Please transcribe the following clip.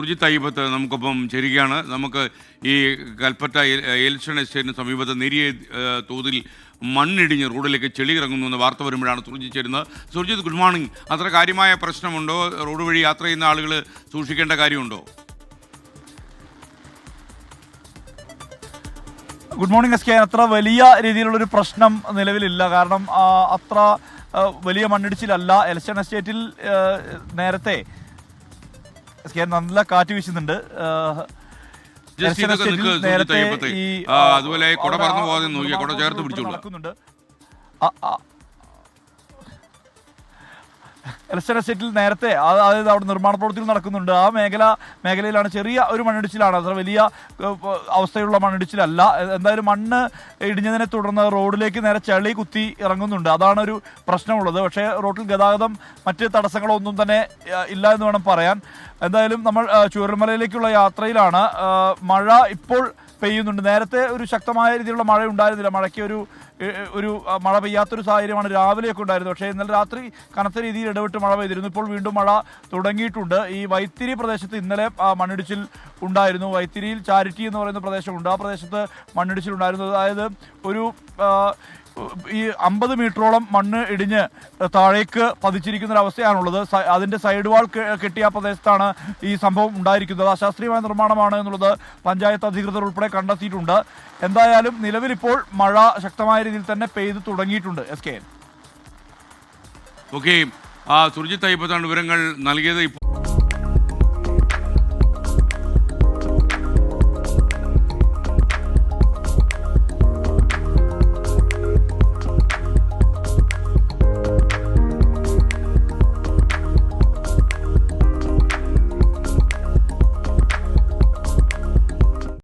സുർജിത്ത് അയ്യപ്പത്ത് നമുക്കൊപ്പം ചേരുകയാണ്. നമുക്ക് ഈ കൽപ്പറ്റ എൽഷൻ എസ്റ്റേറ്റിന് സമീപത്ത് നേരിയ തോതിൽ മണ്ണിടിഞ്ഞ് റോഡിലേക്ക് ചെളി ഇറങ്ങുന്നു എന്ന വാർത്ത വരുമ്പോഴാണ് സുർജിത്ത് ചേരുന്നത്. Surjit, good morning. അത്ര കാര്യമായ പ്രശ്നമുണ്ടോ? റോഡ് വഴി യാത്ര ചെയ്യുന്ന ആളുകൾ സൂക്ഷിക്കേണ്ട കാര്യമുണ്ടോ? Good morning S K. അത്ര വലിയ രീതിയിലുള്ളൊരു പ്രശ്നം നിലവിലില്ല. കാരണം അത്ര വലിയ മണ്ണിടിച്ചിലല്ല. എൽഷൻ എസ്റ്റേറ്റിൽ നേരത്തെ നല്ല കാറ്റ് വീശുന്നുണ്ട്. അതുപോലെ കൊട പറന്നു പോകാതെ നോക്കിയാൽ കൊട ചേർത്ത് പിടിച്ചോളൂ. എൽഷൻ എസ്റ്റേറ്റിൽ നേരത്തെ അതായത് അവിടെ നിർമ്മാണ പ്രവൃത്തികൾ നടക്കുന്നുണ്ട്. ആ മേഖലയിലാണ് ചെറിയ ഒരു മണ്ണിടിച്ചിലാണ്. അത്ര വലിയ അവസ്ഥയുള്ള മണ്ണിടിച്ചിലല്ല. എന്തായാലും മണ്ണ് ഇടിഞ്ഞതിനെ തുടർന്ന് റോഡിലേക്ക് നേരെ ചെളി കുത്തി ഇറങ്ങുന്നുണ്ട്. അതാണ് ഒരു പ്രശ്നമുള്ളത്. പക്ഷേ റോഡിൽ ഗതാഗതം മറ്റ് തടസ്സങ്ങളൊന്നും തന്നെ ഇല്ല എന്ന് വേണം പറയാൻ. എന്തായാലും നമ്മൾ ചൂരൽമലയിലേക്കുള്ള യാത്രയിലാണ്. മഴ ഇപ്പോൾ പെയ്യുന്നുണ്ട്. നേരത്തെ ഒരു ശക്തമായ രീതിയിലുള്ള മഴ ഉണ്ടായിരുന്നില്ല. മഴയ്ക്ക് ഒരു മഴ പെയ്യാത്തൊരു സാഹചര്യമാണ് രാവിലെയൊക്കെ ഉണ്ടായിരുന്നത്. പക്ഷേ ഇന്നലെ രാത്രി കനത്ത രീതിയിൽ ഇടവിട്ട് മഴ പെയ്തിരുന്നു. ഇപ്പോൾ വീണ്ടും മഴ തുടങ്ങിയിട്ടുണ്ട്. ഈ വൈത്തിരി പ്രദേശത്ത് ഇന്നലെ മണ്ണിടിച്ചിൽ ഉണ്ടായിരുന്നു. വൈത്തിരിയിൽ ചാരിറ്റി എന്ന് പറയുന്ന പ്രദേശമുണ്ട്. ആ പ്രദേശത്ത് മണ്ണിടിച്ചിൽ ഉണ്ടായിരുന്നു. അതായത് ഒരു ഈ 50 മീറ്ററോളം മണ്ണ് ഇടിഞ്ഞ് താഴേക്ക് പതിച്ചിരിക്കുന്ന ഒരു അവസ്ഥയാണുള്ളത്. അതിൻ്റെ സൈഡ് വാൾ കെട്ടിയ പ്രദേശത്താണ് ഈ സംഭവം ഉണ്ടായിരിക്കുന്നത്. അശാസ്ത്രീയമായ നിർമ്മാണമാണ് എന്നുള്ളത് പഞ്ചായത്ത് അധികൃതർ ഉൾപ്പെടെ കണ്ടെത്തിയിട്ടുണ്ട്. എന്തായാലും നിലവിലിപ്പോൾ മഴ ശക്തമായ രീതിയിൽ തന്നെ പെയ്തു തുടങ്ങിയിട്ടുണ്ട്. S K. ഓക്കെ, സുർജിത്ത് അയ്യപ്പത്താണ് വിവരങ്ങൾ നൽകിയത്.